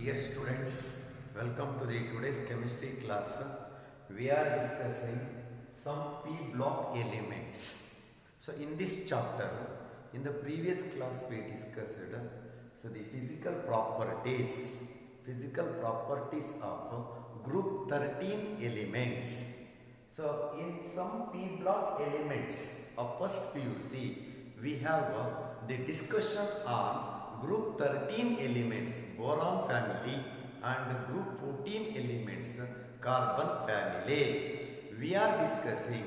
Dear students, welcome to the today's chemistry class. We are discussing some p block elements. So in this chapter, in the previous class we discussed the physical properties of group 13 elements. So in some p block elements of first PUC, we have the discussion on group 13 elements boron family and group 14 elements carbon family. We are discussing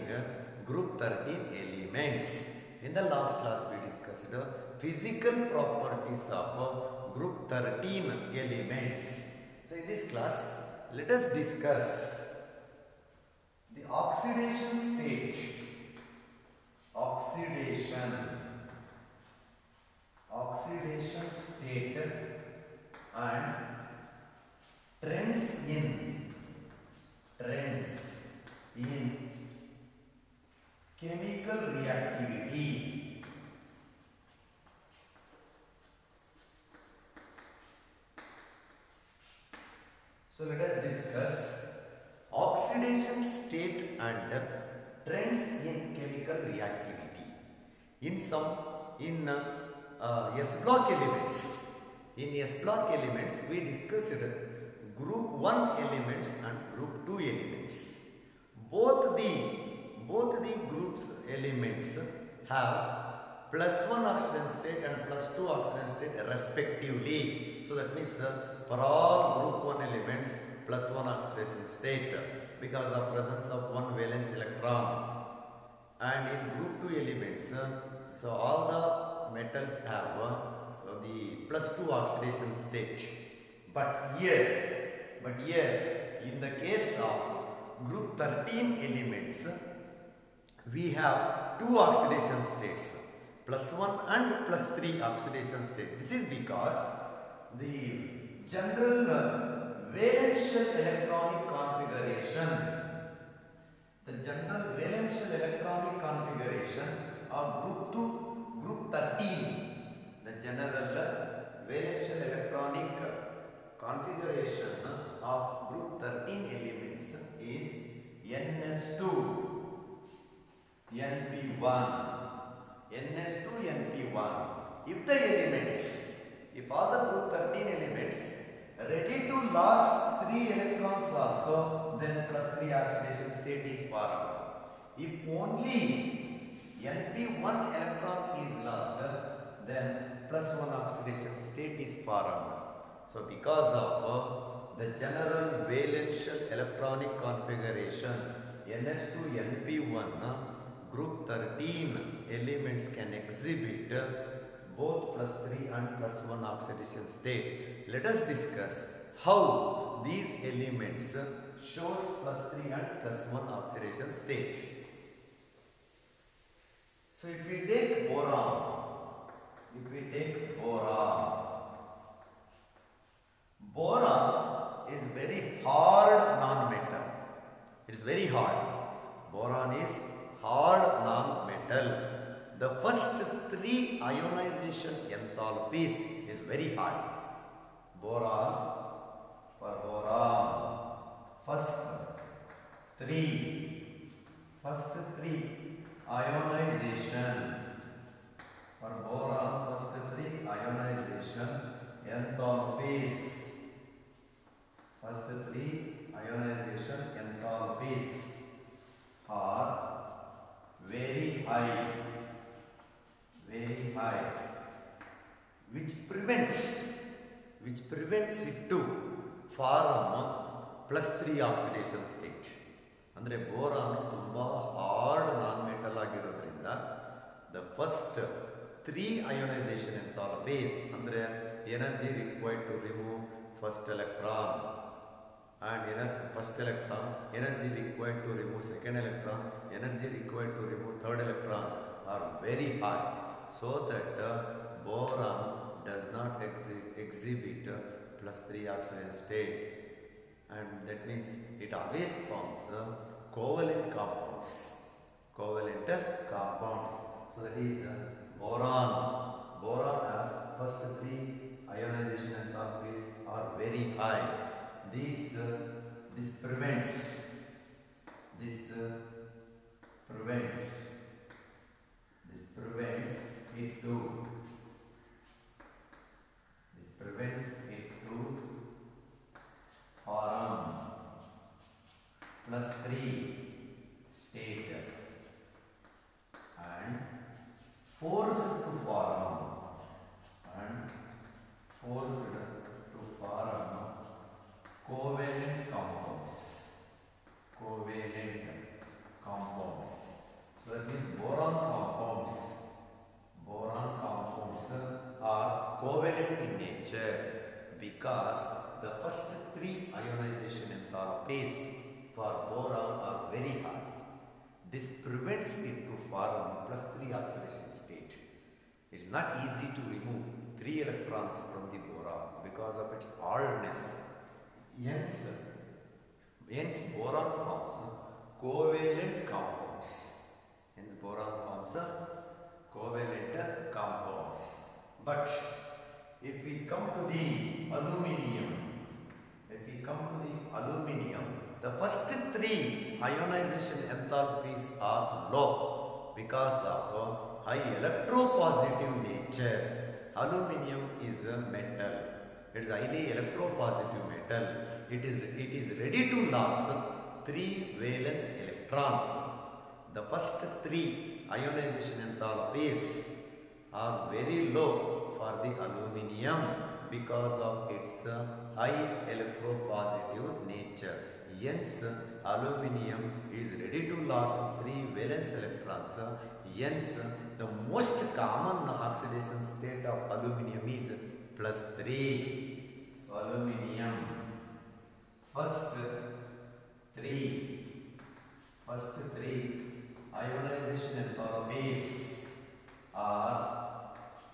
group 13 elements. In the last class we discussed physical properties of group 13 elements. So in this class, let us discuss the oxidation state. Oxidation state and trends in chemical reactivity. So let us discuss oxidation state and trends in chemical reactivity. In S block elements. In S block elements, we discussed group 1 elements and group 2 elements. Both the groups elements have +1 oxidation state and +2 oxidation state respectively. So that means for all group 1 elements +1 oxidation state because of presence of one valence electron. And in group 2 elements, so all the metals have the +2 oxidation state. But here in the case of group 13 elements, we have 2 oxidation states, +1 and +3 oxidation state. This is because the general valential electronic configuration, of group 13, the general valential electronic configuration of group 13 elements is NS2, NP1, NS2, NP1. If all the group 13 elements ready to lose 3 electrons also, then +3 oxidation state is formed. If only NP1 electron is lost, then +1 oxidation state is formed. So because of the general valential electronic configuration NS2 NP1, group 13 elements can exhibit both +3 and +1 oxidation state. Let us discuss how these elements shows +3 and +1 oxidation state. So if we take boron, boron is very hard non-metal. It is very hard. Boron is hard non-metal. The first 3 ionization enthalpies is very high. First three ionization for boron, first 3 ionization enthalpies. Are very high, which prevents it to form +3 oxidation state. ಅಂದರೆ boron ತುಂಬ hard non metal ಆಗಿರೋದ್ರಿಂದ the first 3 ionization enthalpies ಅಂದರೆ energy required to remove first electron and energy required to remove second electron, energy required to remove third electrons are very high, so that boron does not exhibit +3 oxidation state, and that means it always forms covalent compounds. So that is boron has first 3 ionization enthalpies are very to form covalent compounds. Covalent compounds. So that means boron compounds. Boron compounds are covalent in nature because the first three ionization enthalpies for boron are very high. This prevents it to form +3 oxidation state. It is not easy to remove 3 electrons from the boron because of its hardness. Hence boron forms covalent compounds. Hence boron forms covalent compounds. But if we come to the aluminium, the first 3 ionization enthalpies are low because of high electropositive nature. Aluminium is a metal. It is highly electropositive metal. It is ready to lose 3 valence electrons. The first 3 ionization enthalpies are very low for the aluminium because of its high electropositive nature. Hence, aluminium is ready to lose 3 valence electrons. Hence, the most common oxidation state of aluminium is +3. So, aluminium first three ionization enthalpies are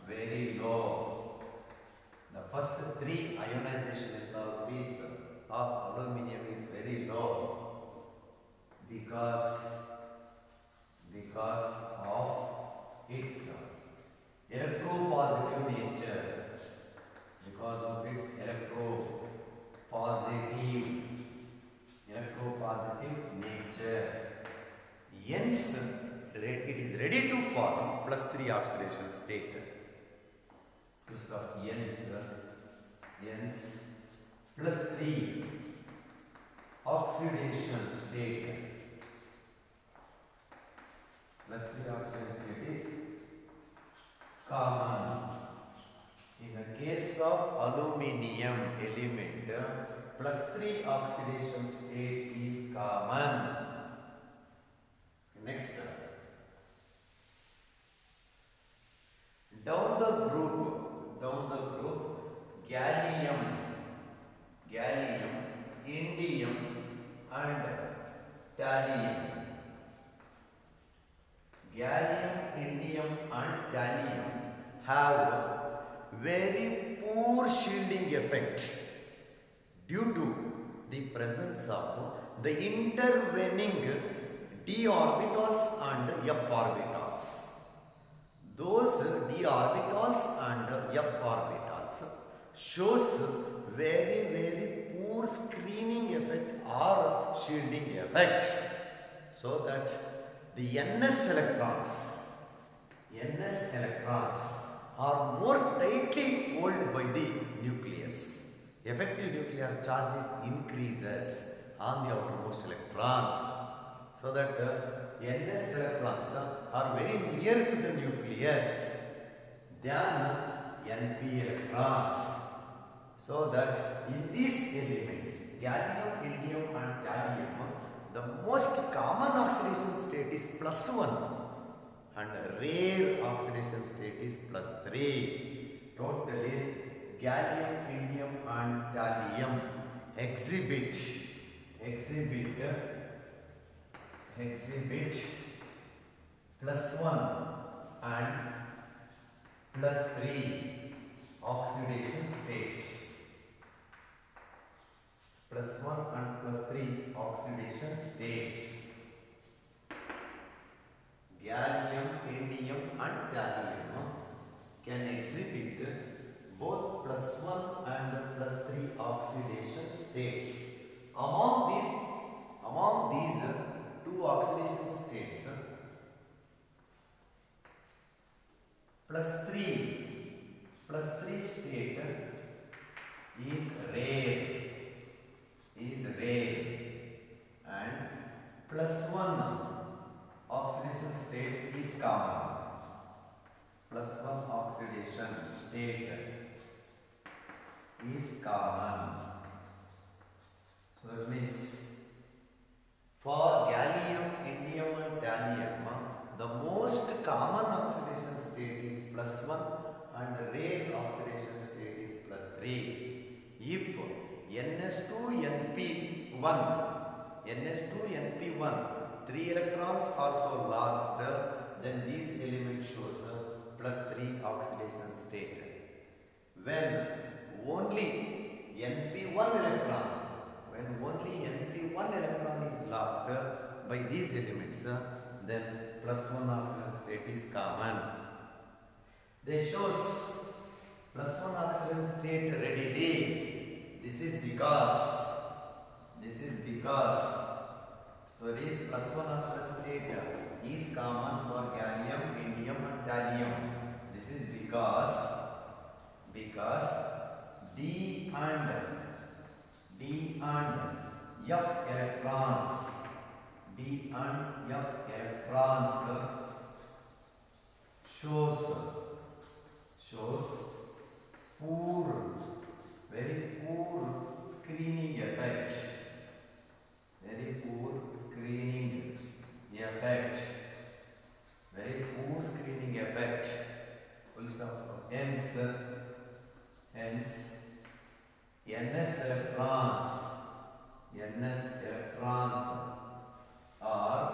very low. The first 3 ionization enthalpies of aluminium is very low because of its electropositive nature. Because of its electropositive nature. Hence, it is ready to form +3 oxidation state. Hence, +3 oxidation state. +3 oxidation state is common. In the case of aluminium element, +3 oxidation state is common. Next, down the group, gallium, indium and thallium. Gallium, indium and thallium have very poor shielding effect due to the presence of the intervening d orbitals and f orbitals. Those d orbitals and f orbitals shows very poor screening effect or shielding effect, so that the ns electrons are more tightly held by the nucleus. Effective nuclear charge increases on the outermost electrons, so that ns electrons are very near to the nucleus than np electrons. So that in these elements, gallium, indium and thallium, the most common oxidation state is +1 and rare oxidation state is +3. Totally, gallium, indium and thallium exhibit +1 and +3 oxidation states. +1 and +3 oxidation states. Gallium, indium and thallium can exhibit both +1 and +3 oxidation states. Among these 2 oxidation states, +3 state is rare and +1 oxidation state is common. plus 1 oxidation state is common. So that means for gallium, indium and thallium, the most common oxidation state is plus 1 and rare oxidation state is plus 3. If NS2NP1, 3 electrons also lost, then this element shows plus 3 oxidation state. When only NP1 electron is lost by these elements, then plus 1 oxidation state is common. They shows plus 1 oxidation state readily. This is because so this plus 1 oxidation state is common for gallium, indium and thallium. This is because D and F electrons shows very poor screening effect. Full stop. Hence NS electrons are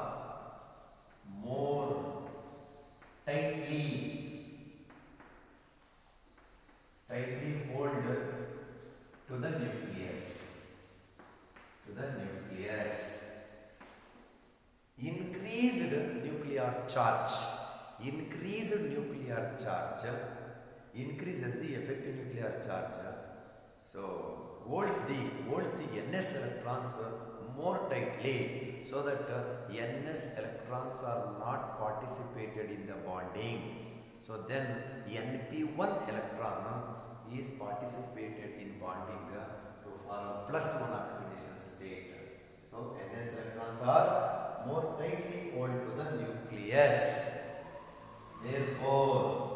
more tightly hold to the nucleus. Increased nuclear charge increases the effective nuclear charge. So holds the NS electrons more tightly, so that NS electrons are not participated in the bonding. So then NP1 electron is participated in bonding to form plus 1 oxidation state. So NS electrons are more tightly held to the nucleus. Therefore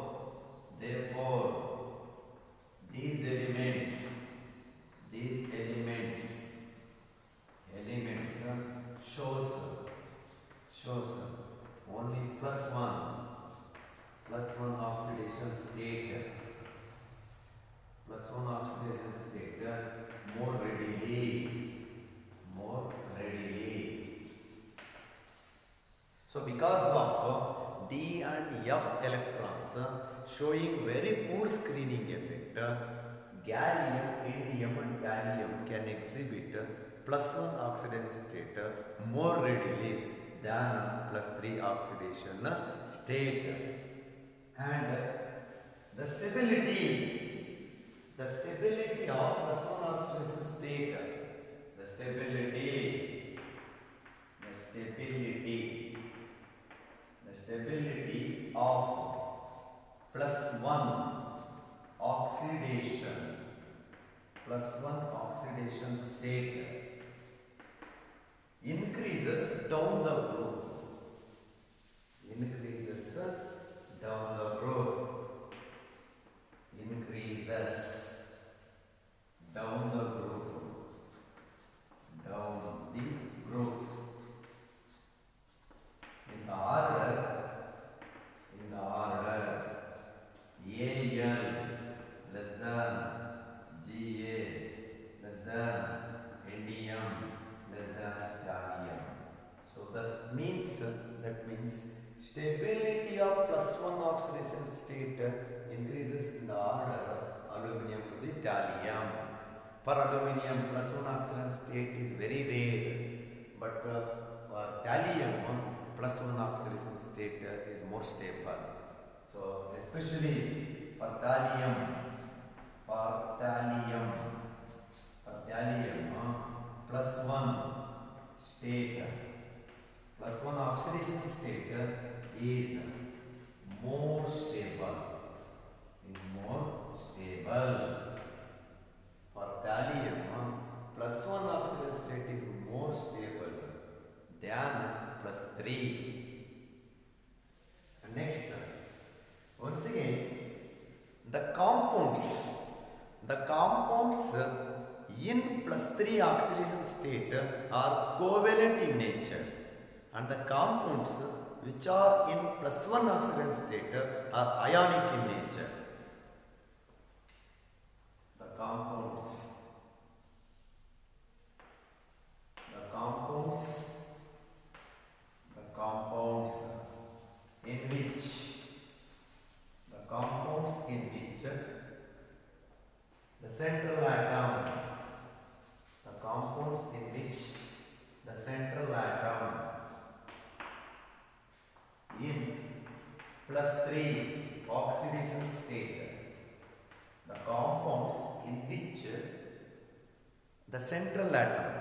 these elements shows only plus 1 oxidation state. More readily. So because of D and F electrons showing very poor screening effect, gallium, indium and thallium can exhibit plus 1 oxidation state more readily than plus 3 oxidation state. And the stability of plus 1 oxidation state, the stability of plus 1 oxidation state increases down the group. In the order AL less than Ga less than indium less than thallium. So that means stability of plus 1 oxidation state increases in the order aluminum to the thallium. For aluminum, plus 1 oxidation state is very rare, but for thallium, plus 1 oxidation state is more stable. So especially for thallium, plus 1 oxidation state is more stable. For thallium, plus 1 oxidation state is more stable than plus 3. And next, once again, The compounds in +3 oxidation state are covalent in nature, and the compounds which are in +1 oxidation state are ionic in nature. The compounds in which the central atom in +3 oxidation state, the compounds in which the central atom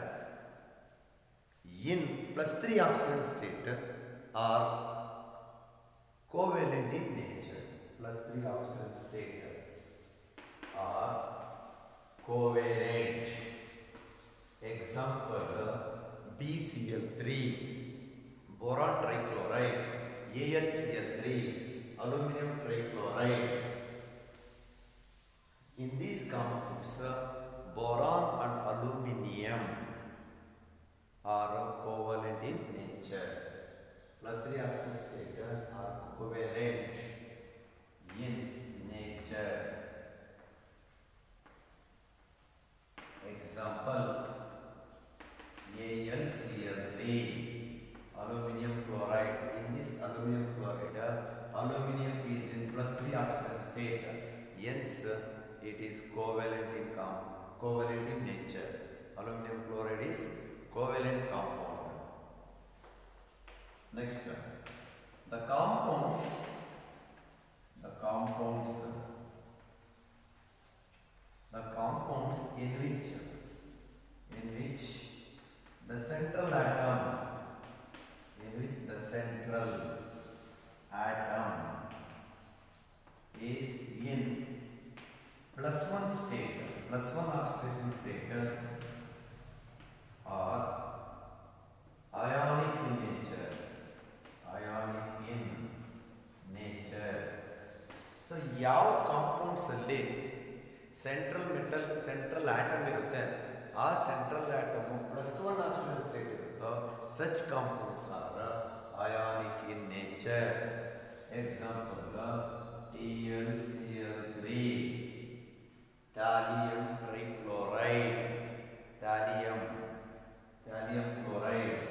in +3 oxidation state are covalent in nature. +3 oxidation state are covalent. Example: BCl3, boron trichloride, AlCl3, aluminum trichloride. In these compounds, boron and aluminum are covalent in nature. +3 oxidation state are covalent in nature. Example: AlCl3, aluminum chloride. In this aluminum chloride, aluminum is in +3 oxidation state, hence it is covalent in nature. Aluminum chloride is covalent compound. Next, the compounds in which the central atom is in +1 state, +1 oxidation state, are ionic in nature. So ಯಾವ compounds ಅಲ್ಲಿ central atom ಇರುತ್ತೆ, ಆ central atom +1 oxidation state ಇರುತ್ತೋ, such compounds are ionic in nature. Example: TlCl3, thallium trichloride, thallium chloride.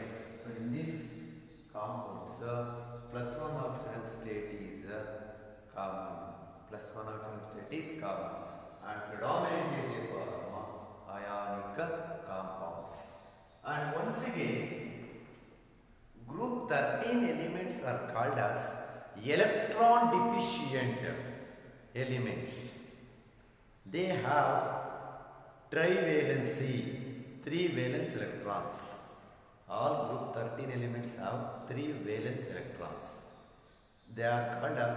So in this compounds, +1 oxidation state is common. And predominantly they form ionic compounds. And once again, group 13 elements are called as electron deficient elements. They have trivalency, 3 valence electrons. All group 13 elements have 3 valence electrons. They are called as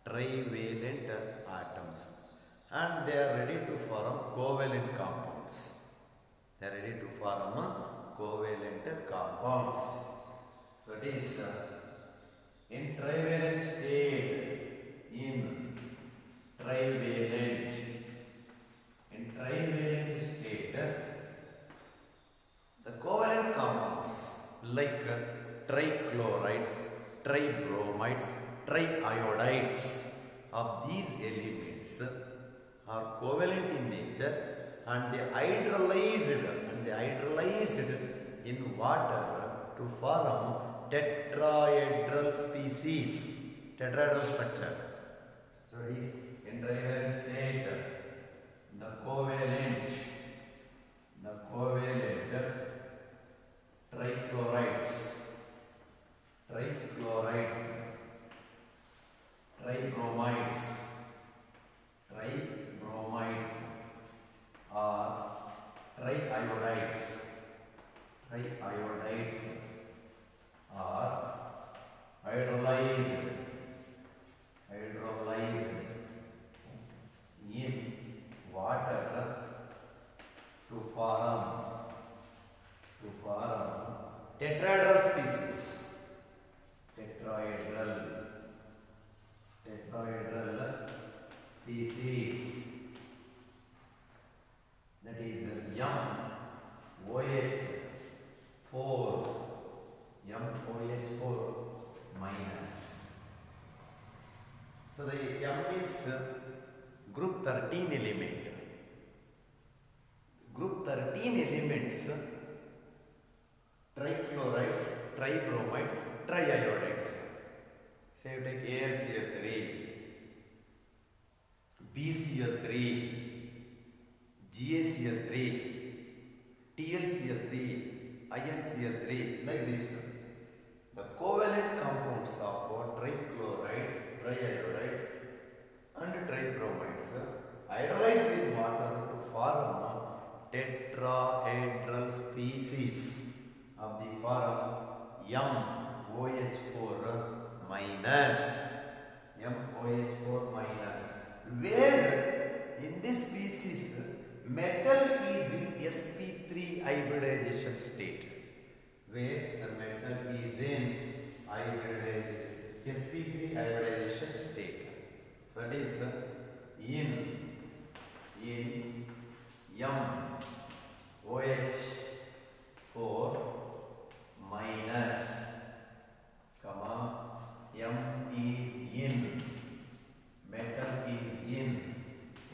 trivalent atoms. And they are ready to form covalent compounds. So it is in trivalent state, the covalent compounds like trichlorides, tribromides, triiodides of these elements are covalent in nature, and they hydrolyzed in water to form tetrahedral structure. So it is in trivalent state, the covalent trichlorides, tribromides are triiodides are hydrolyzed in water to form tetrahedral species. Tetrahedral So the M is group 13 element. Group 13 elements, trichlorides, tribromides, triiodides. Say you take AlCl3, BCl3, GaCl3, TlCl3, InCl3, like this. The covalent compounds of trichlorides, triiodides and tribromides hydrolyzed in water to form tetrahedral species of the form MOH4 minus, MOH4 minus, where in this species metal is in sp3 hybridization state, where the metal is in sp3 hybridization state. So that is in MOH4 minus, M is in, metal is in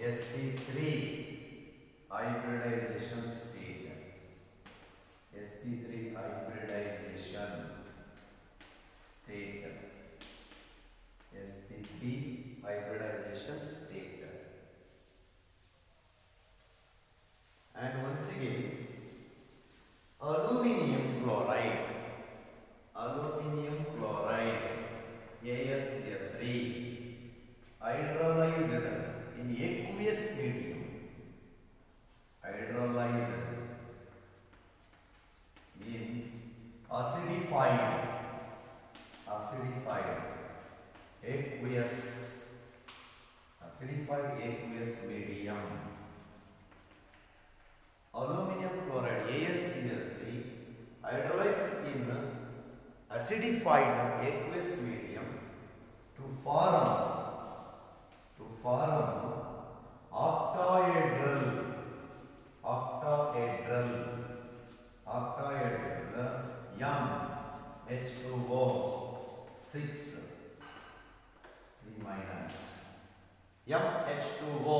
sp3 hybridization state, sp3 hybridization state, sp3 hybridization state. And once again, aluminium chloride, AlCl3 hydrolyzed in aqueous medium, hydrolyzed in acidified aqueous medium. Aluminium chloride AlCl3 hydrolyzed in acidified aqueous medium to form octahedral MH2O 6 3 minus, MH2O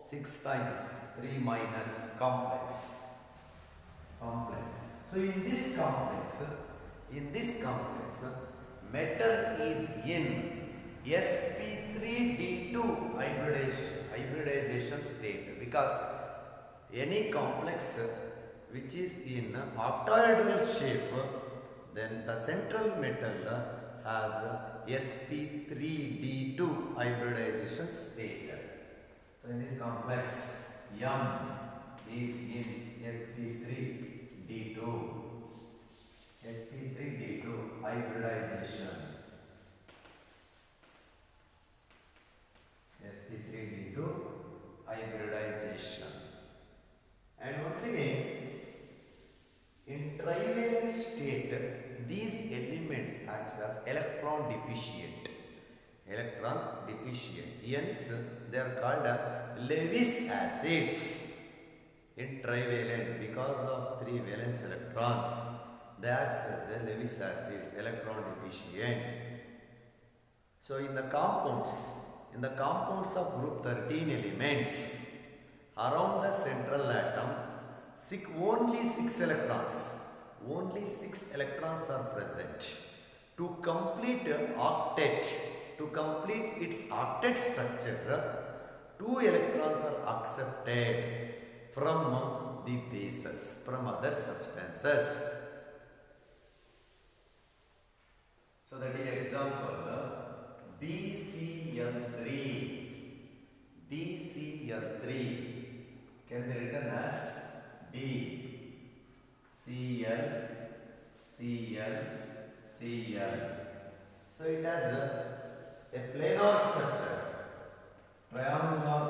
6 times 3 minus complex. So in this complex, metal is in sp3d2 hybridization state, because any complex which is in octahedral shape, then the central metal has sp3d2 hybridization state. So in this complex, M is in sp3d2 hybridization, sp3d2 hybridization. And once again, in trivalent state, these elements act as electron deficient. Hence, they are called as Lewis acids in trivalent, because of 3 valence electrons. They act as Lewis acids, electron deficient. So in the compounds of group 13 elements, around the central atom, only 6 electrons are present. To complete its octet structure, 2 electrons are accepted from the bases, from other substances. So that is example BCl3 can be written as BCl. So it has a planar structure, triangular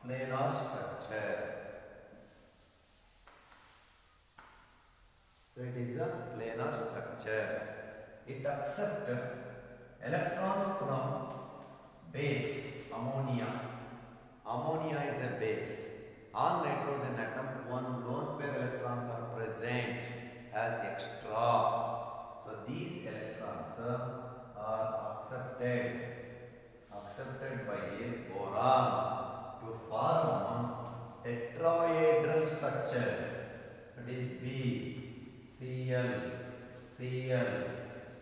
planar structure. So it is a planar structure. It accepts electrons from base ammonia. Ammonia is a base. On nitrogen atom, 1 lone pair electrons are present as extra. So these electrons accepted by a boron to form tetrahedral structure. That is B, Cl, Cl,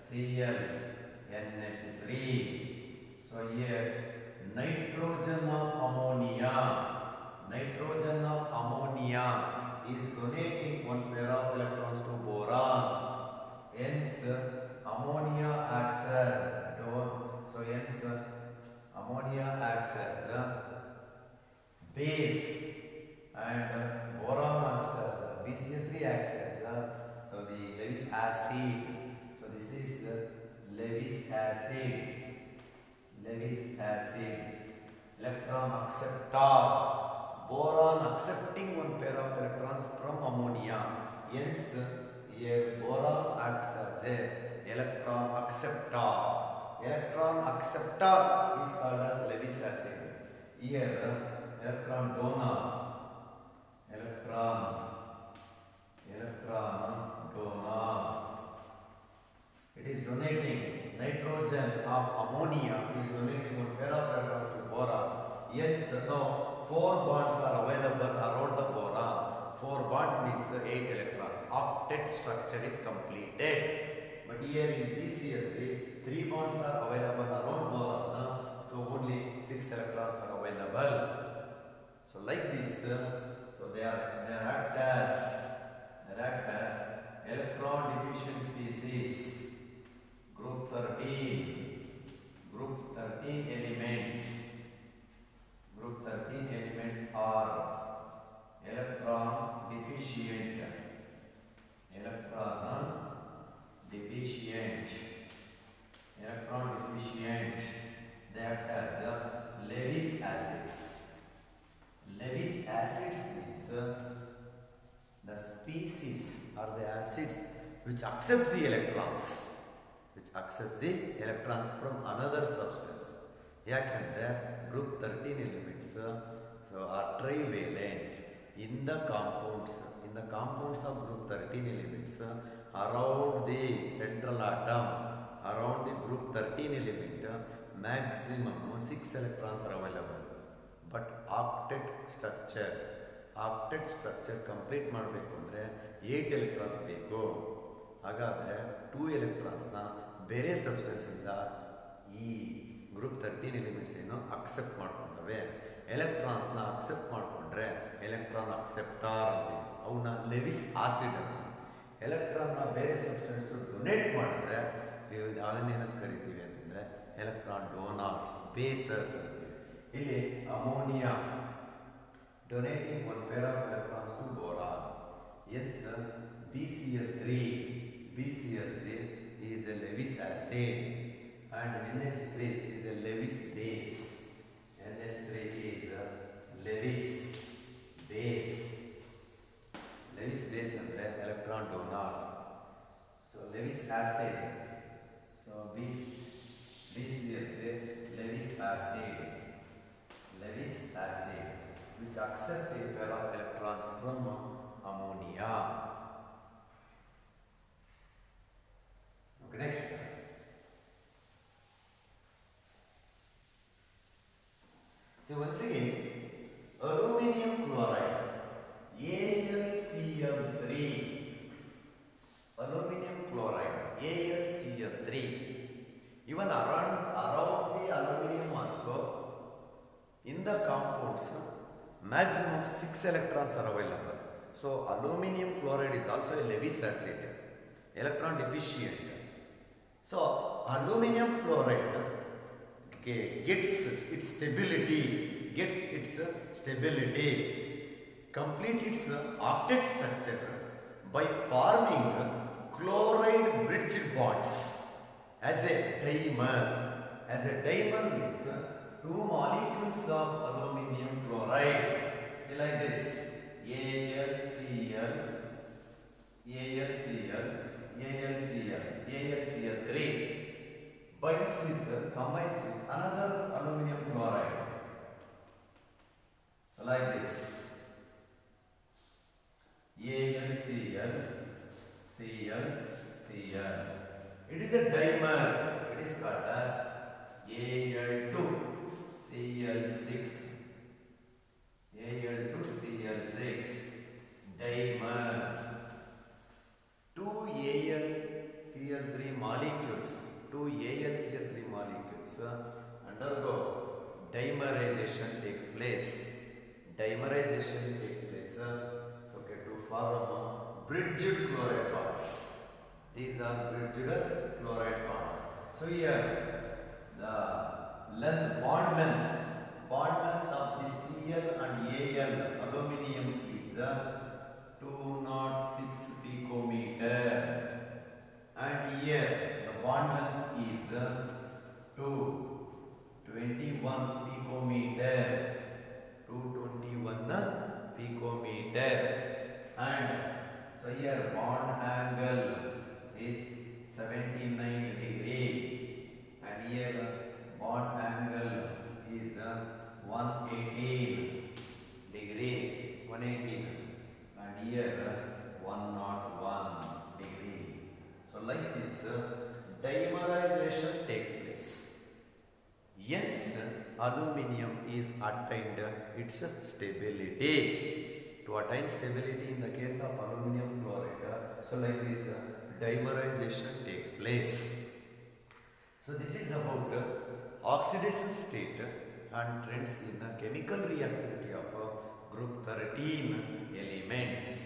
Cl, NH3. So here nitrogen of ammonia is donating one pair of electrons to boron. Hence ammonia acts as base and boron acts as BCl3 acts as so the Lewis acid. So this is Lewis acid, electron acceptor. Boron accepting one pair of electrons from ammonia. Hence here boron acts as a electron acceptor. Electron acceptor is called as Lewis acid. Here electron donor. It is donating nitrogen of ammonia is donating one pair of electrons to boron. Hence now 4 bonds are available around the boron. 4 bond means 8 electrons. Octet structure is completed. But here in BCl3, 3 bonds are available around boron. So only 6 electrons are available. So like this, so they act as electron deficient species. Group 13 elements. Group 13 elements are electron deficient. They act as Lewis acids. Lewis acids means the species or the acids which accepts the electrons. From another substance. Yakandre group 13 elements are trivalent. In the compounds of group 13 elements around the central atom, around the group 13 element, maximum 6 electrons are available. But octet structure complete ಮಾಡಬೇಕು ಅಂದ್ರೆ 8 electrons ಬೇಕು. ಹಾಗಾದ್ರೆ 2 electrons ನ ಬೇರೆ substance ಇಂದ ಈ group 13 elements ಏನು accept ಮಾಡ್ಕೊಂತವೆ. Electrons ನ ಅಕ್ಸೆಪ್ಟ್ ಮಾಡ್ಕೊಂಡ್ರೆ ಎಲೆಕ್ಟ್ರಾನ್ ಅಕ್ಸೆಪ್ಟಾರ್ ಅಂತೀವಿ. ಅವನ್ನ ಲೆವಿಸ್ ಆಸಿಡ್ ಅಂತೀವಿ. ಎಲೆಕ್ಟ್ರಾನ್ ನ ಬೇರೆ ಸಬ್ಸ್ಟೆನ್ಸ್ ಡೊನೇಟ್ ಮಾಡಿದ್ರೆ ಅದನ್ನೇನಂತ ಕರಿತೀವಿ ಅಂತಂದ್ರೆ ಎಲೆಕ್ಟ್ರಾನ್ ಡೋನಾರ್ಸ್, ಬೇಸರ್ಸ್ ಅಂತೀವಿ. ಇಲ್ಲಿ ammonia donating lone pair of electrons to boron. As BCl3 is a Lewis acid and NH3 is a Lewis base. NH3 is a Lewis base. Lewis base andre electron donor. So Lewis acid. So BCl3 Lewis acid which accept a pair of electrons from ammonia. Okay, next. So once again, aluminium chloride, AlCl3. Aluminium chloride, AlCl3. Even around the aluminium also, in the compounds, maximum 6 electrons are available. So aluminium chloride is also a Lewis acid, electron deficient. So aluminium chloride gets its stability, complete its octet structure by forming chloride bridge bonds as a dimer. Means 2 molecules of aluminium chloride. See like this, AlCl3 combines with another aluminium chloride. So like this, AlCl. It is a dimer. It is called as molecules undergo dimerization takes place. Dimerization takes place. So, okay, to form bridged chloride bonds. These are bridged chloride bonds. So, here the bond length of the Cl and Al aluminum is 206 picometer, and here the bond length is 221 picometer, 221 picometer, and so here bond angle is 79 degree, and here bond angle is 118 degree, 118, and here 101 degree. So like this dimerization takes place. Hence aluminum is attained its stability. To attain stability in the case of aluminum chloride, so like this dimerization takes place. So this is about oxidation state and trends in the chemical reactivity of group 13 elements.